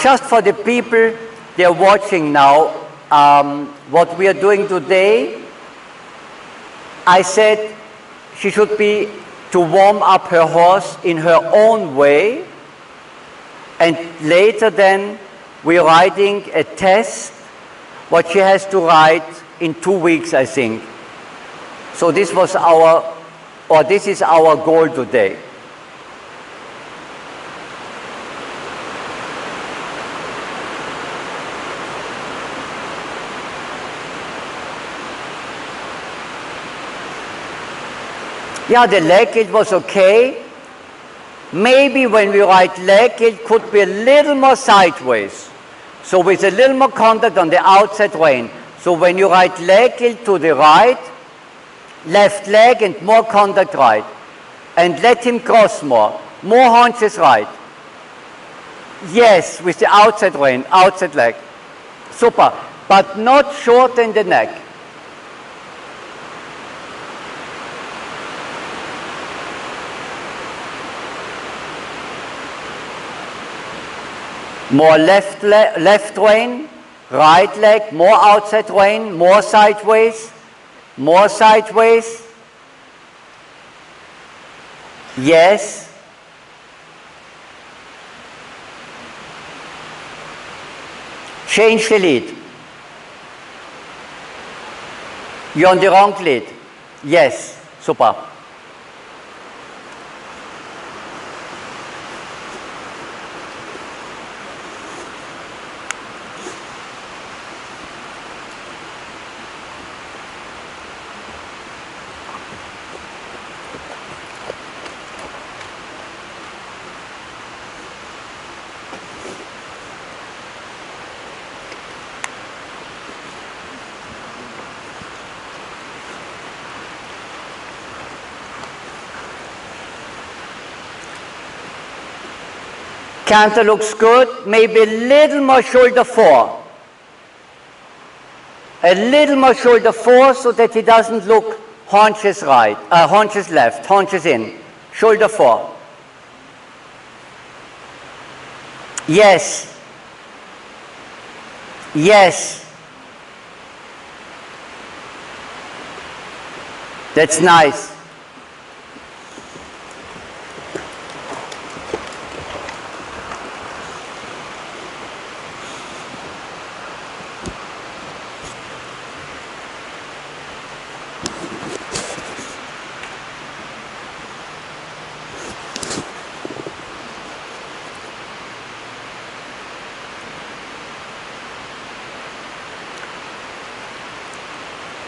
just for the people they're watching now, what we are doing today, I said she should be to warm up her horse in her own way, and later then we're riding a test, what she has to ride in 2 weeks, I think. So this was this is our goal today. Yeah, the leg, it was okay. Maybe when we ride leg, it could be a little more sideways. So with a little more contact on the outside rein. So when you ride leg to the right, left leg and more contact right. And let him cross more. More haunches right. Yes, with the outside rein, outside leg. Super. But not short in the neck. More left rein, right leg, more outside rein, more sideways, more sideways. Yes. Change the lead. You're on the wrong lead. Yes, super. Canter looks good, maybe a little more shoulder 4. A little more shoulder 4 so that he doesn't look haunches right, haunches left, haunches in. Shoulder 4. Yes. Yes. That's nice.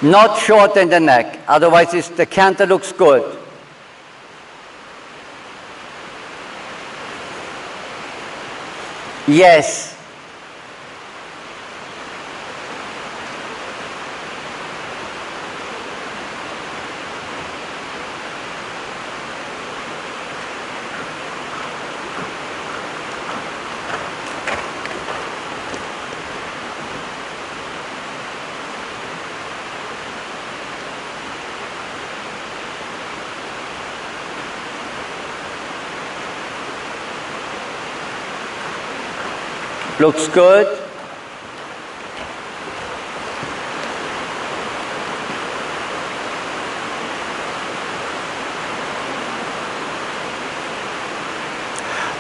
Not short in the neck, otherwise the canter looks good. Yes. Looks good.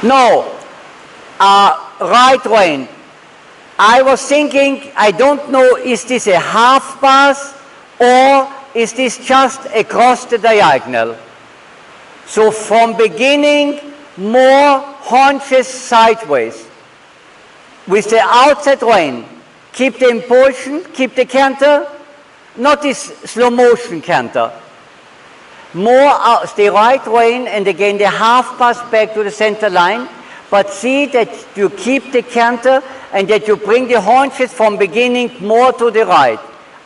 No, right rein. I was thinking, I don't know, is this a half pass or is this just across the diagonal? So from beginning, more haunches sideways. With the outside rein, keep the impulsion, keep the canter, not this slow motion canter. More the right rein and again the half pass back to the center line, but see that you keep the canter and that you bring the haunches from beginning more to the right.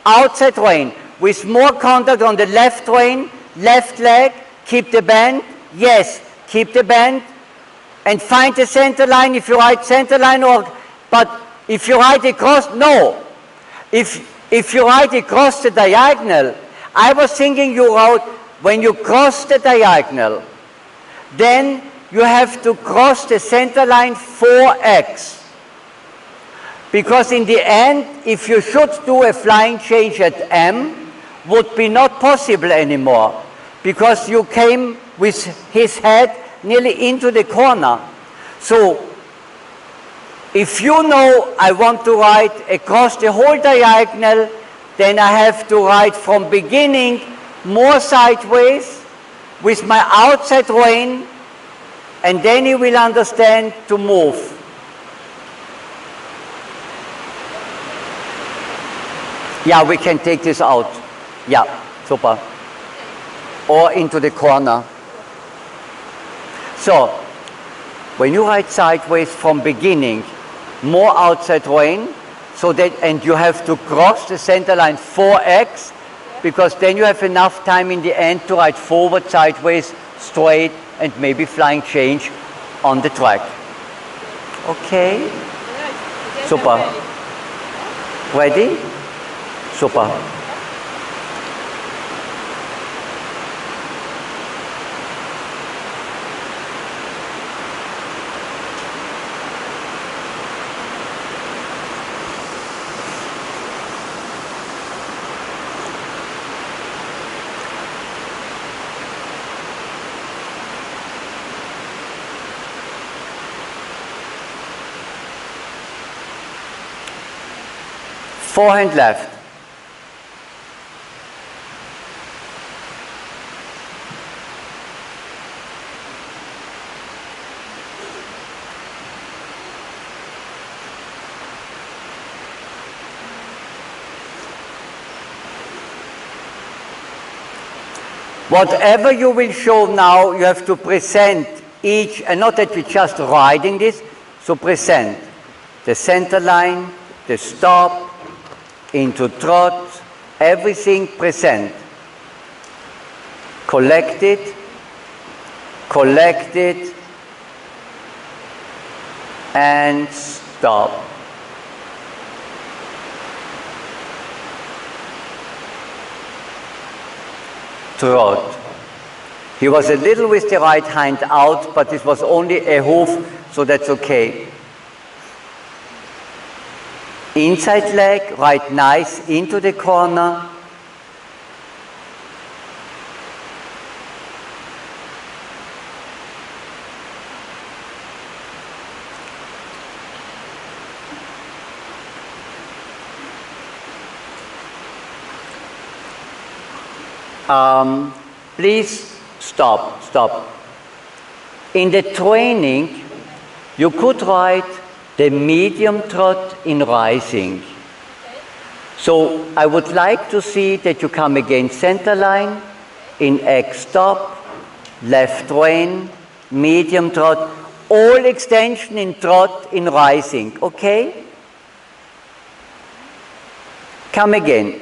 Outside rein, with more contact on the left rein, left leg, keep the bend, yes, keep the bend, and find the center line if you ride center line but if you ride across, no. If you ride across the diagonal, I was thinking you rode, when you cross the diagonal, then you have to cross the center line 4x. Because in the end, if you should do a flying change at M, would be not possible anymore, because you came with his head nearly into the corner. So if you know I want to write across the whole diagonal, then I have to write from beginning more sideways with my outside rein, and then he will understand to move. Yeah, we can take this out. Yeah, super. Or into the corner. So, when you write sideways from beginning, more outside rein, so that, and you have to cross the center line 4x, because then you have enough time in the end to write forward, sideways, straight, and maybe flying change on the track. Okay? Super. Ready? Super. Forehand left. Whatever you will show now, you have to present each, and not that we're just riding this, so present the center line, the stop, into trot, everything present. Collect it, and stop. Trot. He was a little with the right hand out, but this was only a hoof, so that's okay. Inside leg, right nice into the corner. Please stop. In the training, you could write the medium trot in rising. So I would like to see that you come again center line, in X stop, left rein, medium trot, all extension in trot in rising, okay? Come again.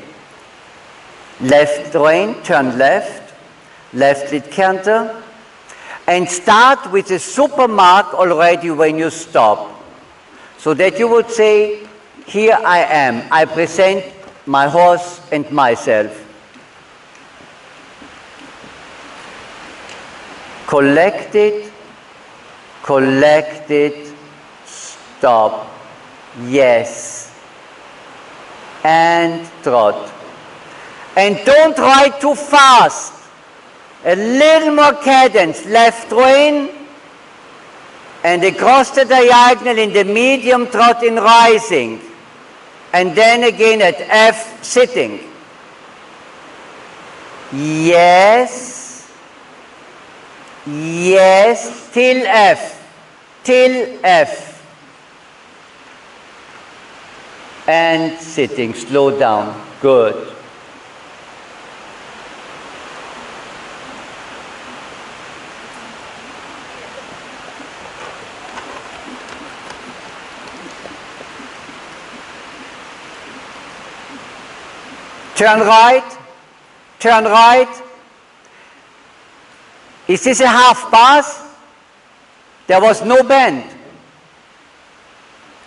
Left rein, turn left, left lead canter, and start with a super mark already when you stop. So that you would say, here I am, I present my horse and myself. Collect it, stop, yes, and trot. And don't ride too fast. A little more cadence, left rein, and across the diagonal in the medium trot in rising. And then again at F, sitting. Yes, till F. And sitting, slow down, good. Turn right. Is this a half pass? There was no bend.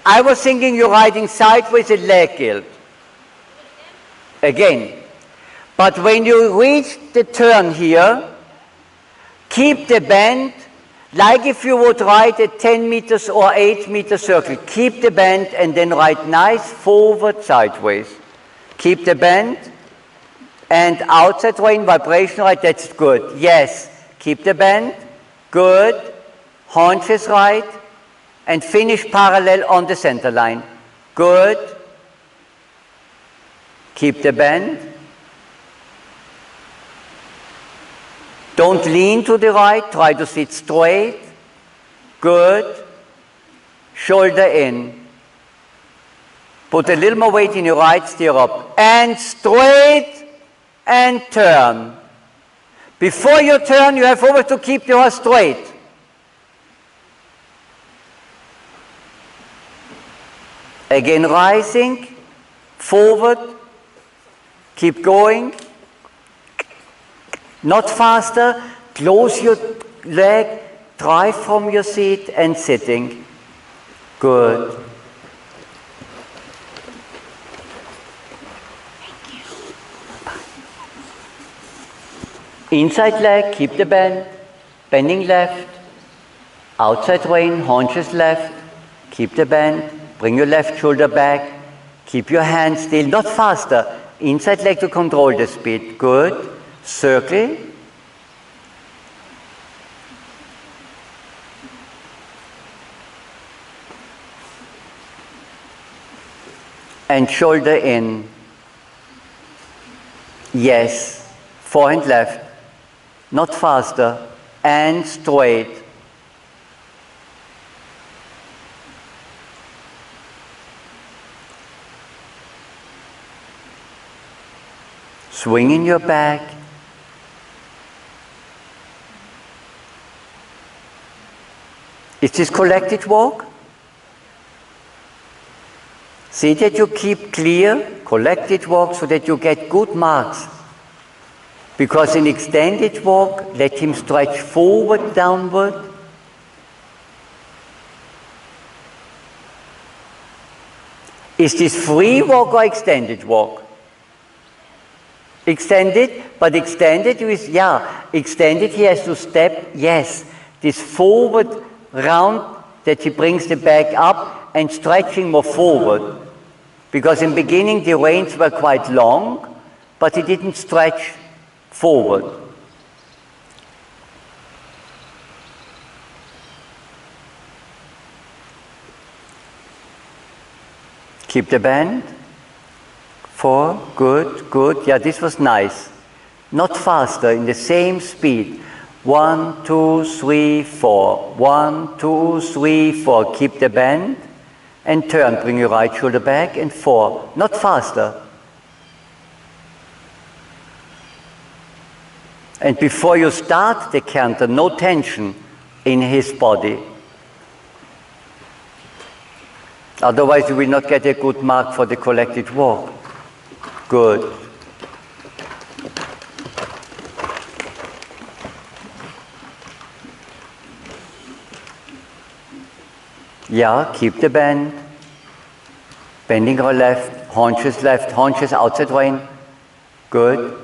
I was thinking you're riding sideways a leg gilt. Again. But when you reach the turn here, keep the bend, Like if you would write a 10 meters or 8 meter circle. Keep the bend and then write nice forward sideways. Keep the bend and outside rein, vibration right, that's good. Yes, keep the bend, good. Haunches right and finish parallel on the center line. Good. Keep the bend. Don't lean to the right, try to sit straight. Good. Shoulder in. Put a little more weight in your right stirrup. And straight and turn. Before you turn, you have always to keep your horse straight. Again rising, forward, keep going. Not faster, close your leg, drive from your seat and sitting. Good. Inside leg, keep the bend, bending left, outside rein, haunches left, keep the bend, bring your left shoulder back, keep your hand still, not faster, inside leg to control the speed, good. Circle. And shoulder in. Yes. Forehand left. Not faster. And straight. Swing in your back. Is this collected walk? See that you keep clear, collected walk, so that you get good marks. Because in extended walk, let him stretch forward, downward. Is this free walk or extended walk? Extended, but extended is, extended he has to step, yes. This forward round that he brings the back up and stretching more forward. Because in beginning the reins were quite long, but he didn't stretch forward. Keep the bend. 4, good, good. Yeah, this was nice. Not faster, in the same speed. 1, 2, 3, 4. 1, 2, 3, 4. Keep the bend and turn. Bring your right shoulder back and 4. Not faster. And before you start the canter, no tension in his body. Otherwise you will not get a good mark for the collected walk. Good. Yeah, keep the bend. Bending our left, haunches outside rein. Good.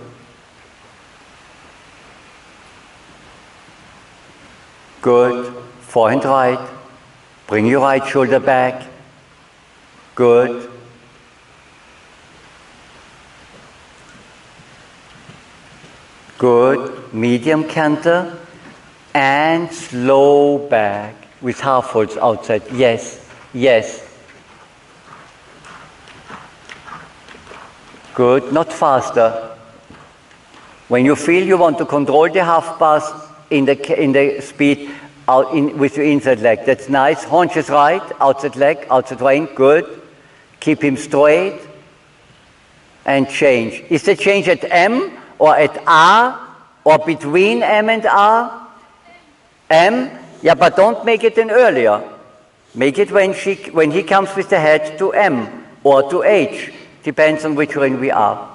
Good. Forehand right. Bring your right shoulder back. Good. Good. Medium canter and slow back with half folds outside. Yes. Yes. Good. Not faster. When you feel you want to control the half pass in the speed out with your inside leg, that's nice. Haunches right, outside leg, outside rein. Good. Keep him straight and change. Is the change at M or at R or between M and R? M? Yeah, but don't make it an earlier. Make it when he comes with the head to M or to H. Depends on which rein we are.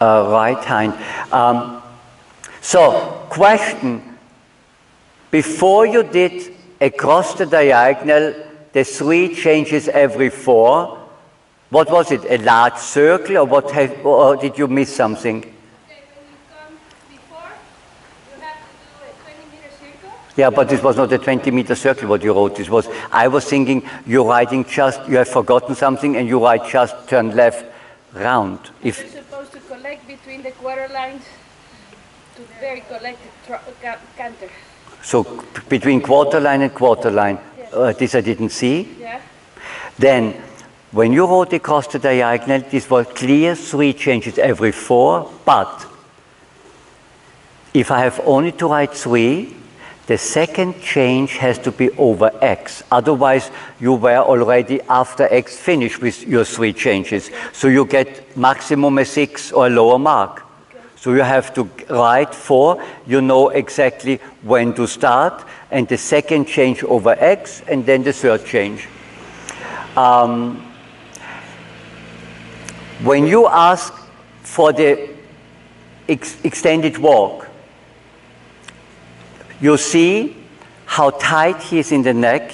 right hind. So, question, before you did across the diagonal, the 3 changes every 4, what was it, a large circle, or did you miss something? Okay, when you come before, you have to do a 20-meter circle. Yeah, but this was not a 20-meter circle what you wrote. This was, I was thinking you're writing just, you have forgotten something and you write just turn left round. You're supposed to collect between the quarter lines to very collected canter. So between quarter line and quarter line, Yes. this I didn't see. Yeah. Then, when you wrote across the diagonal, this was clear 3 changes every 4, but if I have only to write 3, the second change has to be over x. Otherwise, you were already after x finished with your 3 changes. So you get maximum a 6 or a lower mark. So you have to write 4, you know exactly when to start, and the second change over x, and then the third change. When you ask for the extended walk, you see how tight he is in the neck,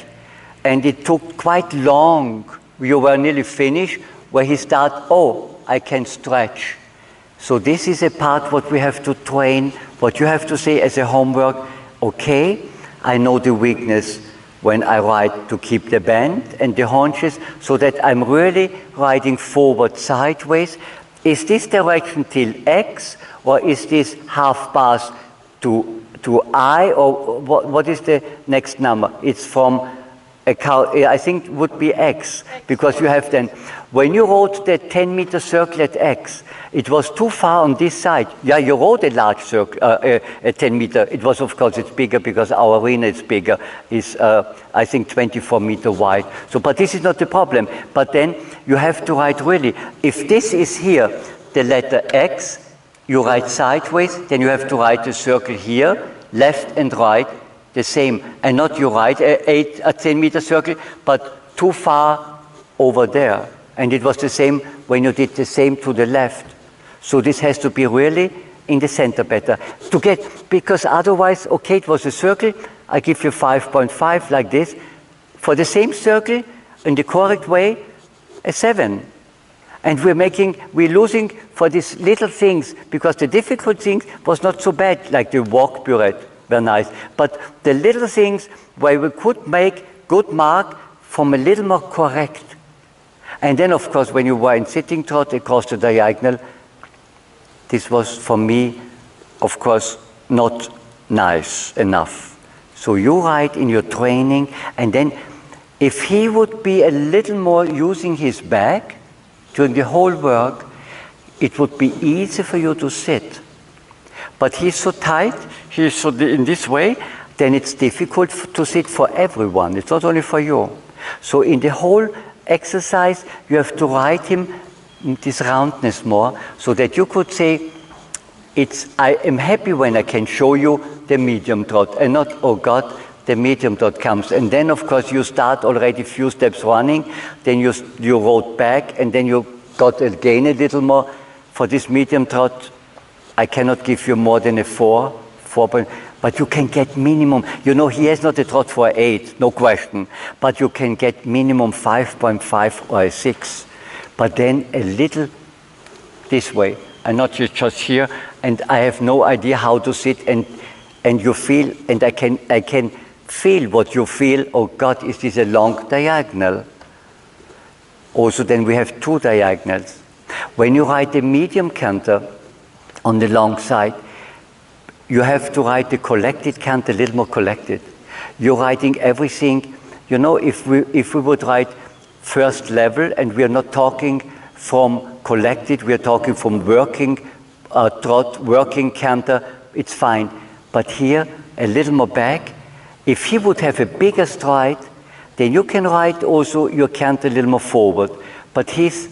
and it took quite long. You were nearly finished, where he started, oh, I can stretch. So this is a part what we have to train, what you have to say as a homework, okay, I know the weakness when I write to keep the bend and the haunches, so that I'm really riding forward sideways. Is this direction till X, or is this half pass to I, or what is the next number? It's from I think it would be X, because you have then, when you wrote the 10-meter circle at X, it was too far on this side. Yeah, you wrote a large circle, a 10-meter. It was, of course, it's bigger because our arena is bigger. Is I think 24-meter wide. So, but this is not the problem. But then you have to write really. If this is here, the letter X, you write sideways. Then you have to write a circle here, left and right, the same, and not you write a 10-meter circle, but too far over there. And it was the same when you did the same to the left. So this has to be really in the center better to get, because otherwise, okay, it was a circle, I give you 5.5 like this. For the same circle, in the correct way, a 7. And we're losing for these little things, because the difficult things was not so bad, like the walk burette, were nice. But the little things where we could make good mark from a little more correct. And then, of course, when you were in sitting trot across the diagonal, this was, for me, of course, not nice enough. So you write in your training, and then if he would be a little more using his back during the whole work, it would be easy for you to sit. But he's so tight, he's so in this way, then it's difficult to sit for everyone. It's not only for you. So in the whole exercise, you have to write him this roundness more, so that you could say, I am happy when I can show you the medium trot, and not, oh God, the medium trot comes. And then, of course, you start already a few steps running, then you rode back, and then you got again a little more. For this medium trot, I cannot give you more than a 4, but you can get minimum. You know, he has not a trot for 8, no question, but you can get minimum 5.5 or a 6. But then a little this way, and not just here, and I have no idea how to sit, and you feel, and I can feel what you feel. Oh God, is this a long diagonal? Also, then we have 2 diagonals. When you write the medium canter on the long side, you have to write the collected canter a little more collected. You're writing everything. You know, if we would write first level, and we are not talking from collected, we are talking from working trot, working canter, it's fine. But here, a little more back. If he would have a bigger stride, then you can write also your canter a little more forward. But his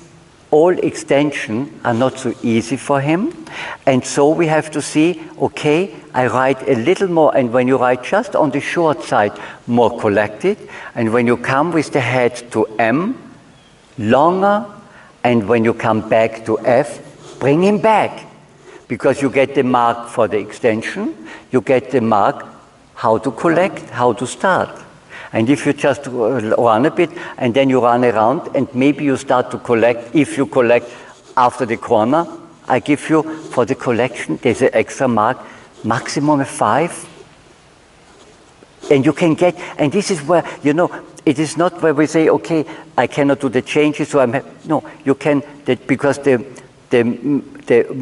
all extension are not so easy for him. And so we have to see, okay, I write a little more, and when you write just on the short side, more collected, and when you come with the head to M, longer, and when you come back to F, bring him back. because you get the mark for the extension, you get the mark how to collect, how to start. And if you just run a bit and then you run around and maybe you start to collect, if you collect after the corner, I give you for the collection, there's an extra mark, maximum 5. And you can get, and this is where, you know, it is not where we say, okay, I cannot do the changes, so no, you can, because the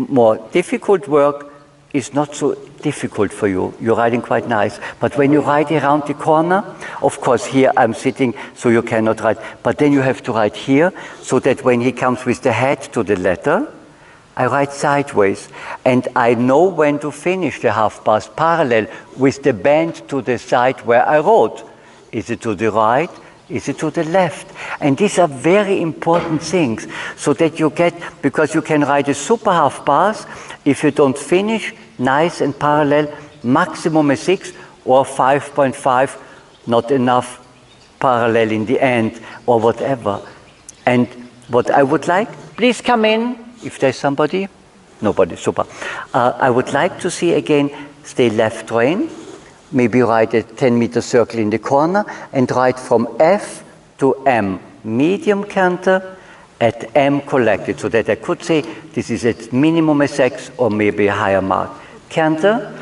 more difficult work is not so difficult for you. You're riding quite nice. But when you ride around the corner, of course, here I'm sitting, so you cannot ride. But then you have to ride here, so that when he comes with the head to the letter, I ride sideways. And I know when to finish the half pass parallel with the bend to the side where I rode. Is it to the right? Is it to the left? And these are very important things, so that you get, because you can ride a super half pass, if you don't finish nice and parallel, maximum a 6 or 5.5, not enough parallel in the end, or whatever. And what I would like, please come in, if there's somebody. Nobody, super. I would like to see again, stay left rein, maybe ride a 10-meter circle in the corner, and ride from F to M, medium canter, at M collected, so that I could say this is at minimum a 6 or maybe a higher mark. Canter,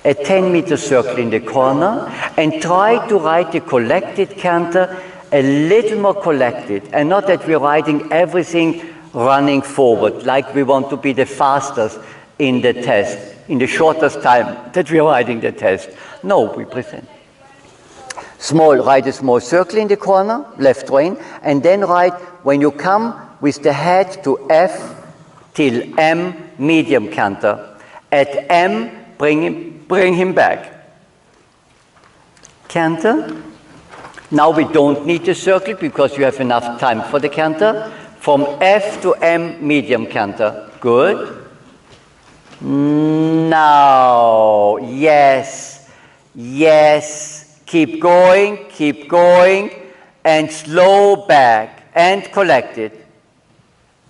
a 10-meter circle in the corner, and try to ride the collected canter a little more collected, and not that we're riding everything running forward, like we want to be the fastest in the test, in the shortest time that we're riding the test. No, we present. Ride a small circle in the corner, left rein, and then ride, when you come with the head to F till M, medium canter. At M, bring him back. Canter. Now we don't need the circle because you have enough time for the canter. From F to M, medium canter. Good. Now, yes, yes. Keep going, and slow back, and collect it.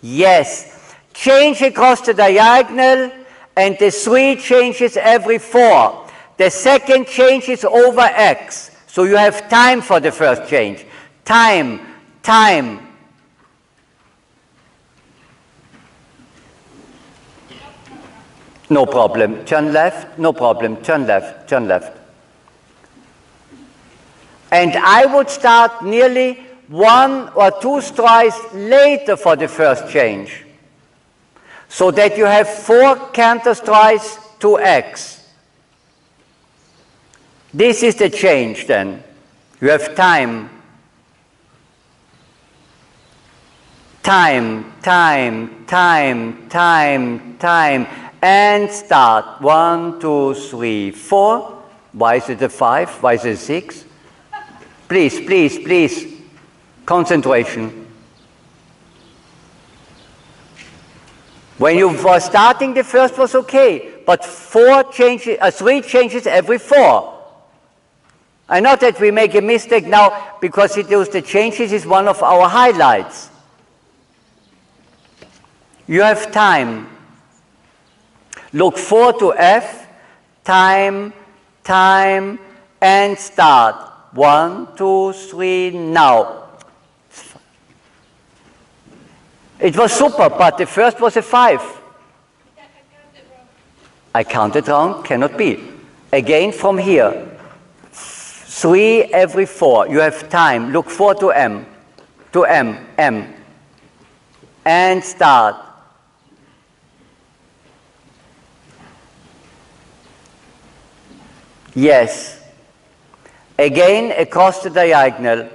Yes. Change across the diagonal, and the 3 changes every 4. The second change is over X. So you have time for the first change. Time. No problem. Turn left. No problem. Turn left. And I would start nearly 1 or 2 strides later for the first change, so that you have 4 canter strides to X. This is the change then. You have time. And start. 1, 2, 3, 4. Why is it a 5? Why is it a 6? Please. Concentration. When you were starting, the first was okay, but 3 changes every 4. I know that we make a mistake now because it was the changes is one of our highlights. You have time. Look 4 to F, time, and start. 1, 2, 3, now. It was super, but the first was a 5. I counted wrong, cannot be. Again from here. 3 every 4. You have time. Look 4 to M. M. And start. Yes. Again, across the diagonal,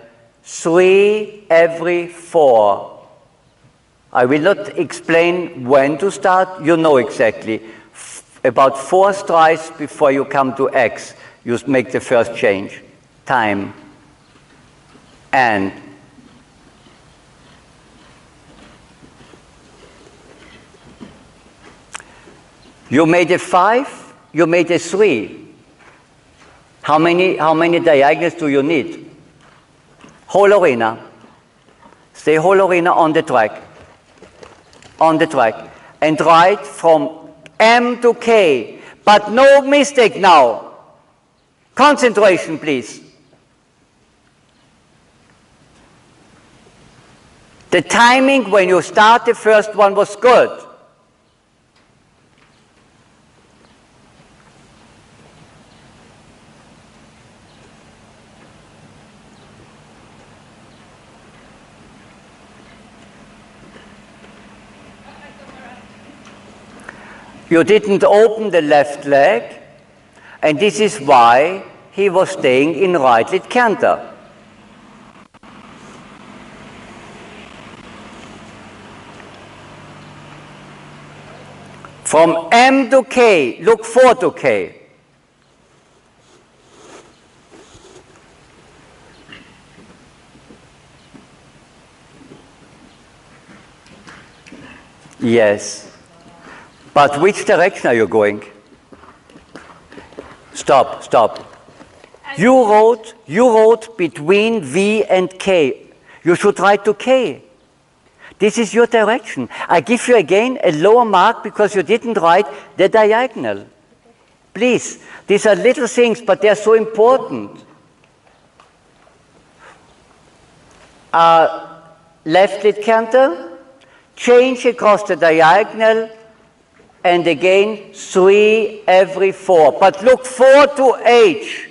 3 every 4. I will not explain when to start, you know exactly. About 4 strides before you come to X, you make the first change. Time. And. You made a 5, you made a 3. How many diagonals do you need? Whole arena. Stay whole arena on the track. And ride from M to K. But no mistake now. Concentration, please. The timing when you start the first one was good. You didn't open the left leg, and this is why he was staying in right-lead canter. From M to K, look 4 to K. Yes. But which direction are you going? Stop, stop. You wrote between V and K. You should write to K. This is your direction. I give you again a lower mark because you didn't write the diagonal. Please, these are little things, but they're so important. Left lead canter, change across the diagonal, and again 3 every 4. But look 4 to H.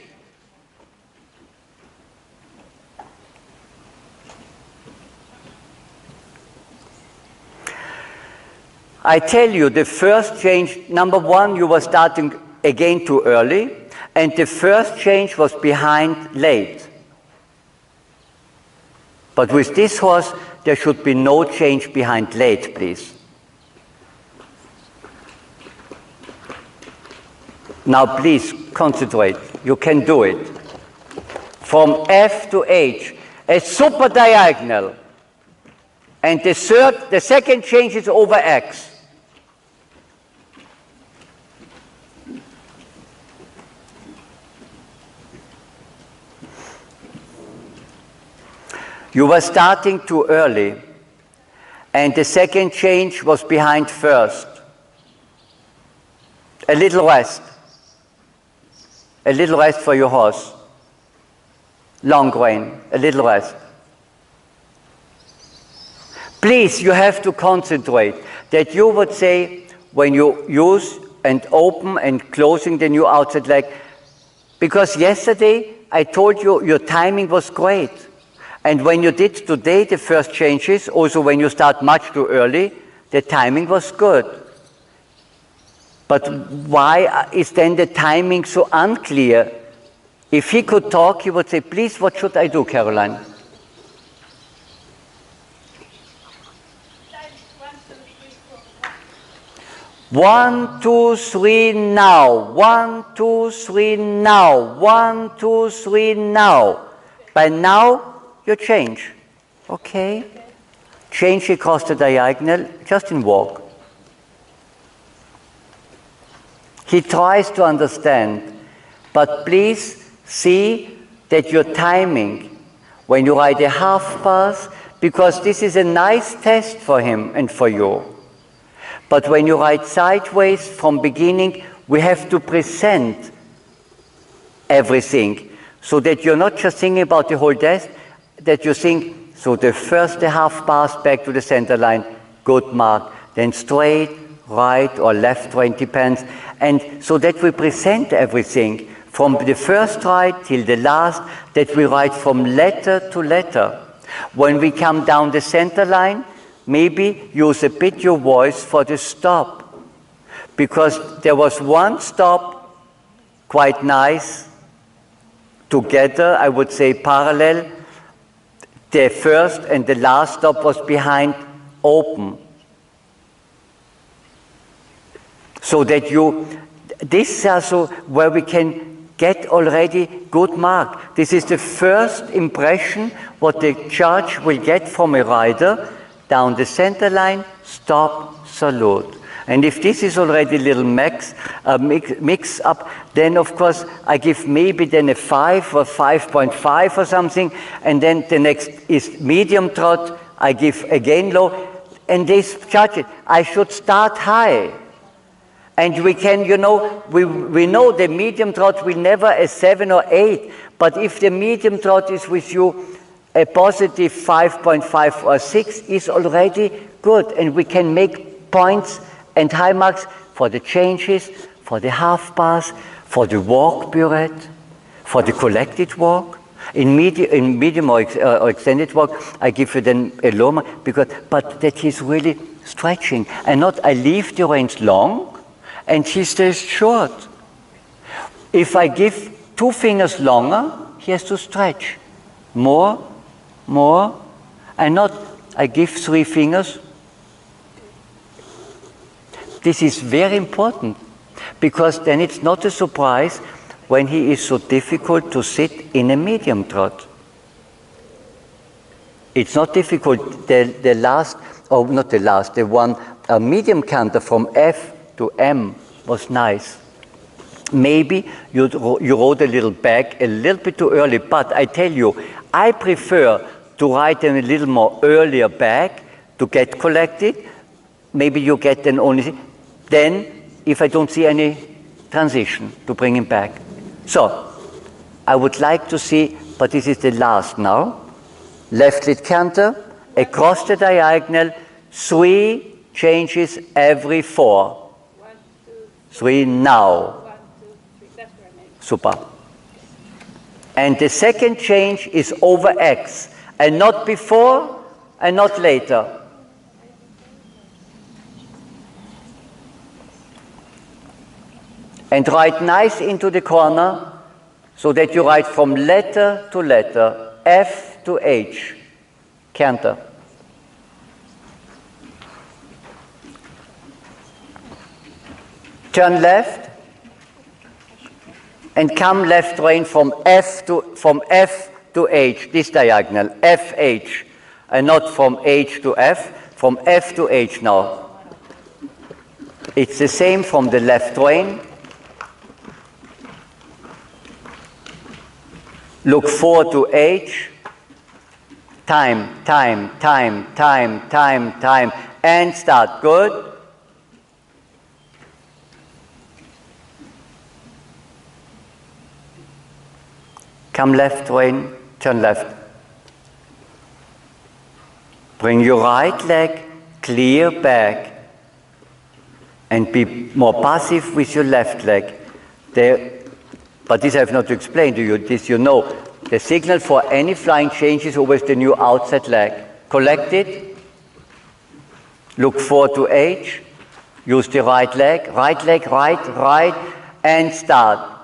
I tell you, the first change, number 1, you were starting again too early, and the first change was behind late. But with this horse, there should be no change behind late, please. Now please concentrate. You can do it. From F to H, a super diagonal. And the second change is over X. You were starting too early, and the second change was behind first. A little rest. A little rest for your horse. Long rein, a little rest. Please, you have to concentrate that you would say when you use and open and closing the new outside leg, because yesterday I told you your timing was great. And when you did today the first changes, also when you start much too early, the timing was good. But why is then the timing so unclear? If he could talk, he would say, please, what should I do, Caroline? 1, 2, 3 now. 1, 2, 3 now. 1, 2, 3 now. By now, you change. Okay? Change across the diagonal, just in walk. He tries to understand, but please see that your timing, when you ride a half pass, because this is a nice test for him and for you. But when you ride sideways from beginning, we have to present everything so that you're not just thinking about the whole test, that you think, so the half pass back to the center line, good mark, then straight, right or left rein, depends. And so that we present everything from the first ride till the last, that we ride from letter to letter. When we come down the center line, maybe use a bit your voice for the stop. Because there was one stop, quite nice, together, I would say parallel. The first and the last stop was behind open. So that this is also where we can get already good mark. This is the first impression what the judge will get from a rider, down the center line, stop, salute. And if this is already a little mix up, then of course I give maybe then a 5 or 5.5 or something, and then the next is medium trot, I give again low, and they judge it. I should start high. And we can, you know, we know the medium trot will never a 7 or 8, but if the medium trot is with you, a positive 5.5 or 6 is already good, and we can make points and high marks for the changes, for the half pass, for the walk pirouette, for the collected walk. In medium or extended walk, I give you then a low mark, but that is really stretching, and not I leave the reins long and he stays short. If I give 2 fingers longer, he has to stretch more, and not I give 3 fingers. This is very important, because then it's not a surprise when he is so difficult to sit in a medium trot. It's not difficult. The one medium canter from F to M was nice. Maybe you rode a little back a little bit too early, but I tell you, I prefer to ride them a little more earlier back to get collected. Maybe you get then only, then if I don't see any transition, to bring him back. So, I would like to see, but this is the last now, left lead canter, across the diagonal, 3 changes every 4. 1, 2, 3 now. 1, 2, 3. That's where I made. Super. And the second change is over X, and not before and not later. And ride nice into the corner, so that you ride from letter to letter, F to H, canter. Turn left, and come left rein from F to H, this diagonal, FH, and not from H to F, from F to H now. It's the same from the left rein. Look 4 to H, time, and start. Good. Come left rein, turn left. Bring your right leg clear back and be more passive with your left leg. But this I have not to explain to you. This you know. The signal for any flying change is always the new outside leg. Collect it. Look 4 to H. Use the right leg, right, and start.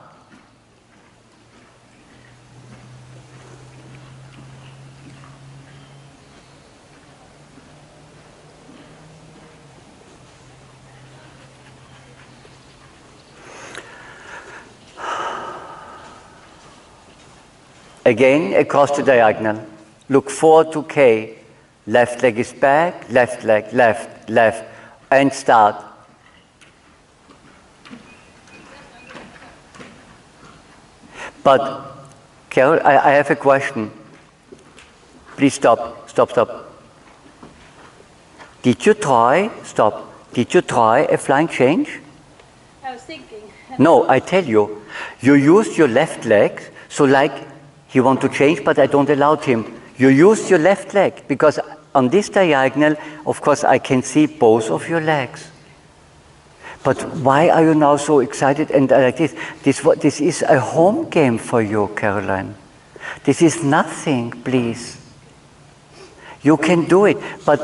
Again, across the diagonal. Look 4 to K. Left leg is back, left leg, left, and start. But, Carol, I have a question. Please stop. Did you try a flying change? I was thinking. No, I tell you. You used your left leg, so like, he want to change, but I don't allow him. You use your left leg, because on this diagonal, of course, I can see both of your legs. But why are you now so excited and like this? This is a home game for you, Caroline. This is nothing, please. You can do it, but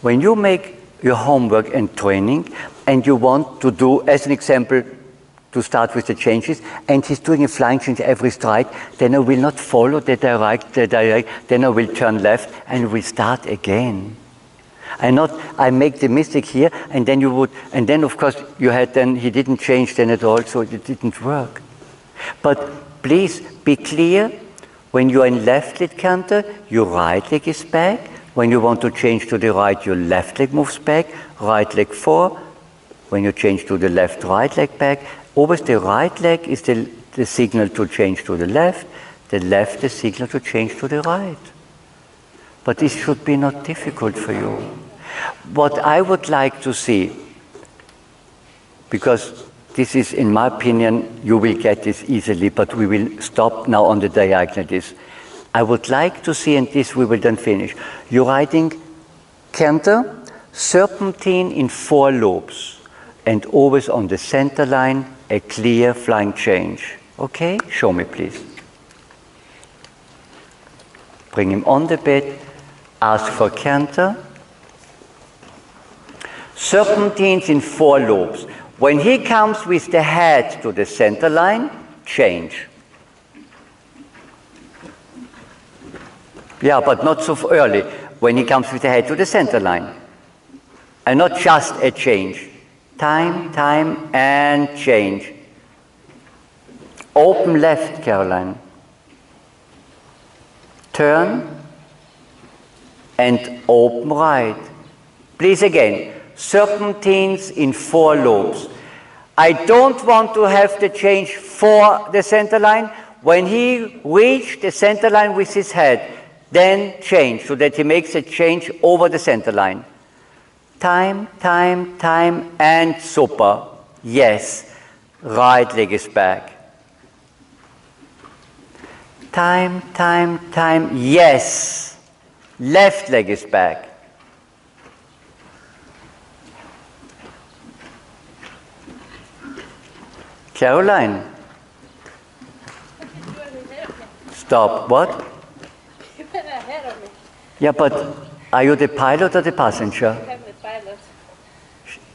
when you make your homework and training, and you want to do, as an example, to start with the changes, and he's doing a flying change every stride, then I will not follow the direct, then I will turn left and will start again. I make the mistake here, and then you would, and then of course you had then, he didn't change then at all, so it didn't work. But please be clear, when you are in left lead canter, your right leg is back. When you want to change to the right, your left leg moves back, right leg 4. When you change to the left, right leg back. Always the right leg is the signal to change to the left the signal to change to the right. But this should be not difficult for you. What I would like to see, because this is, in my opinion, you will get this easily, but we will stop now on the diagonal this. I would like to see, and this we will then finish. You're writing canter, serpentine in 4 lobes, and always on the center line, a clear flying change. Okay? Show me, please. Bring him on the bed, ask for canter. Serpentines in 4 lobes. When he comes with the head to the center line, change. Yeah, but not so early, when he comes with the head to the center line. And not just a change. Time, time, and change. Open left, Caroline. Turn, and open right. Please again. Serpentines in 4 lobes. I don't want to have the change for the center line. When he reached the center line with his head, then change, so that he makes a change over the center line. Time, time, time, and super. Yes. Right leg is back. Time, time, time. Yes. Left leg is back. Caroline. Stop. What? You went ahead of me. Yeah, but are you the pilot or the passenger? I'm the pilot.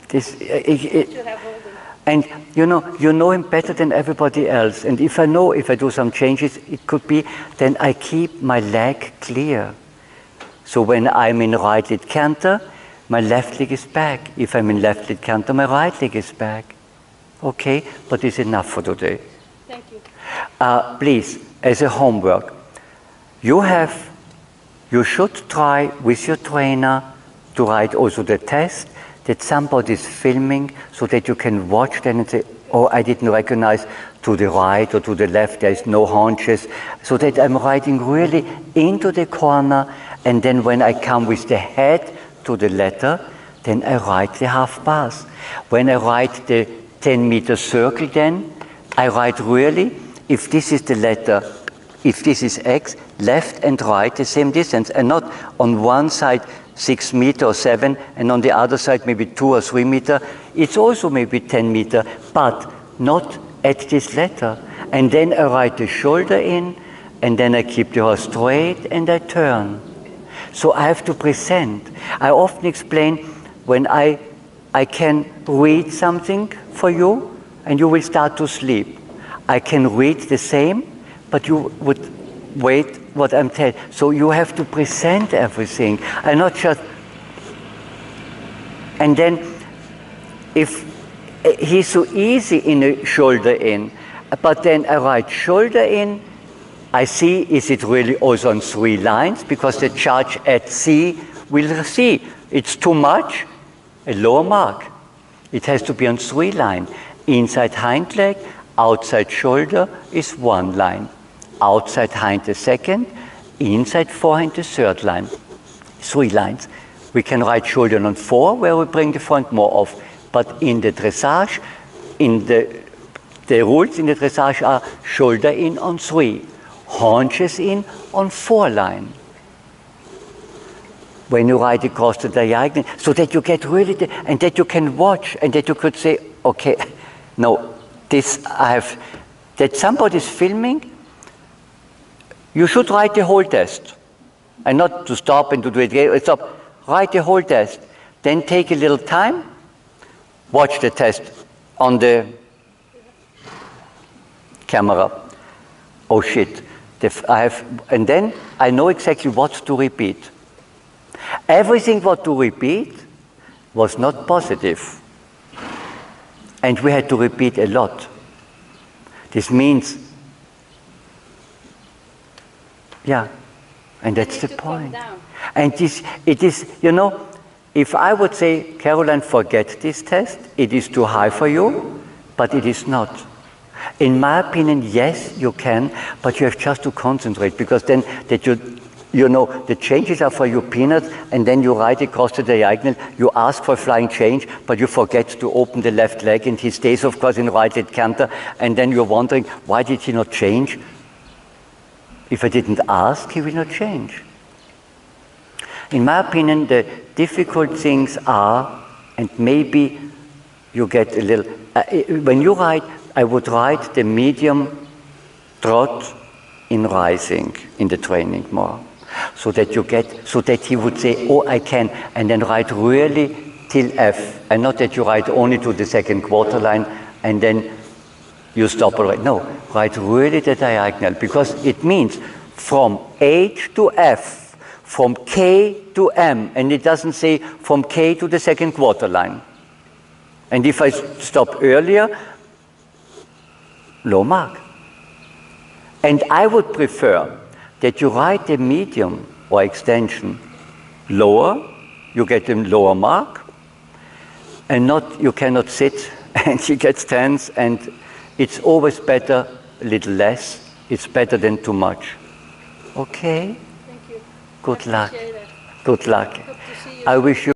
This, You have holding. and you know him better than everybody else. And if I do some changes, it could be, then I keep my leg clear. So when I'm in right leg canter, my left leg is back. If I'm in left leg canter, my right leg is back. Okay, but it's enough for today. Thank you. Please, as a homework, you should try with your trainer to write also the test that somebody is filming, so that you can watch them and say, oh, I didn't recognize to the right or to the left, there is no haunches, so that I'm writing really into the corner, and then when I come with the head to the letter, then I write the half pass. When I write the 10-meter circle, then I write really, if this is the letter, if this is X, left and right the same distance, and not on one side 6 meters or 7, and on the other side maybe 2 or 3 meters. It's also maybe 10 meters, but not at this letter. And then I write the shoulder in, and then I keep the horse straight, and I turn. So I have to present. I often explain when I can read something for you, and you will start to sleep. I can read the same, but you would wait what I'm telling. So you have to present everything, and not just. And then, if he's so easy in a shoulder in, but then I write shoulder in, I see, is it really also on 3 lines? Because the judge at C will see it's too much, a lower mark. It has to be on 3 lines. Inside hind leg, outside shoulder is 1 line. Outside hind the second, inside forehind the third line. 3 lines. We can write shoulder on 4, where we bring the front more off. But in the dressage, in the rules in the dressage are shoulder in on 3, haunches in on 4 line. When you write across the diagonal, so that you get really, and that you can watch, and that you could say, okay, no, this I have, that somebody's filming, you should write the whole test. And not to stop and to do it again, stop, write the whole test. Then take a little time, watch the test on the camera. Oh shit, and then I know exactly what to repeat. Everything what to repeat was not positive. And we had to repeat a lot. This means, yeah, and that's the point. And it is, if I would say, Caroline, forget this test, it is too high for you, but it is not. In my opinion, yes, you can, but you have just to concentrate, because then that you you know, the changes are for you peanuts, and then you write across the diagonal, you ask for a flying change, but you forget to open the left leg, and he stays, of course, in right-leg canter, and then you're wondering, why did he not change? If I didn't ask, he will not change. In my opinion, the difficult things are, and maybe you get a little, when you write, I would write the medium trot in rising in the training more. So that you get, so that he would say, oh, I can, and then write really till F, and not that you write only to the second quarter line, and then you stop already. No, write really the diagonal, because it means from H to F, from K to M, and it doesn't say from K to the second quarter line. And if I stop earlier, low mark. And I would prefer that you write the medium or extension lower, you get a lower mark, and not, you cannot sit and she gets tense, and it's always better a little less. It's better than too much. Okay? Thank you. Good luck. Appreciate it. Good luck. Hope to see you. I wish you